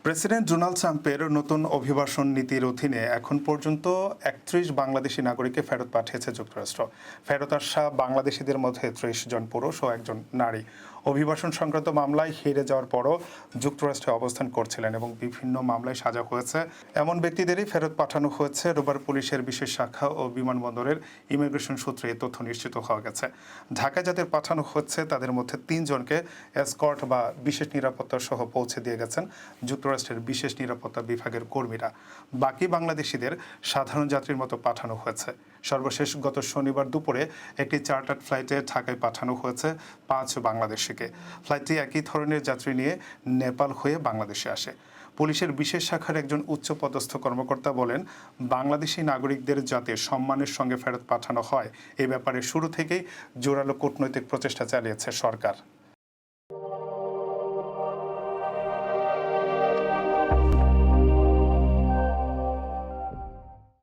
President Donald ট্রাম্পের নতুন অভিবাসন নীতির অধীনে এখন পর্যন্ত ৩১ বাংলাদেশি নাগরিককে ফেরত পাঠিয়েছে যুক্তরাষ্ট্র। ফেরত আসা বাংলাদেশিদের মধ্যে ৩০ জন পুরুষ ও একজন নারী। অভিবাসন সংক্রান্ত মামলায় হেরে যাওয়ার পরও যুক্তরাষ্ট্রে অবস্থান করছিলেন এবং বিভিন্ন মামলায় সাজা হয়েছে এমন ব্যক্তিদেরই ফেরত পাঠানো হয়েছে। রোববার পুলিশের বিশেষ শাখা ও বিমানবন্দরের ইমিগ্রেশন সূত্রে এই তথ্য নিশ্চিত হওয়া গেছে। ঢাকায় যাদের পাঠানো হচ্ছে তাদের মধ্যে ৩ জনকে এসকর্ট বা বিশেষ নিরাপত্তা সহ পৌঁছে দিয়ে গেছেন যুক্তরাষ্ট্রের বিশেষ নিরাপত্তা বিভাগের কর্মীরা। বাকি বাংলাদেশিদের সাধারণ যাত্রীর মতো পাঠানো হয়েছে। সর্বশেষ গত শনিবার দুপুরে একটি চার্টার্ড ফ্লাইটে ঢাকায় পাঠানো হয়েছে ৫ বাংলাদেশিকে। ফ্লাইটটি একই ধরনের যাত্রী নিয়ে নেপাল হয়ে বাংলাদেশে আসে। পুলিশের বিশেষ শাখার একজন উচ্চপদস্থ কর্মকর্তা বলেন, বাংলাদেশি নাগরিকদের যাতে সম্মানের সঙ্গে ফেরত পাঠানো হয় এ ব্যাপারে শুরু থেকেই জোরালো কূটনৈতিক প্রচেষ্টা চালিয়েছে সরকার।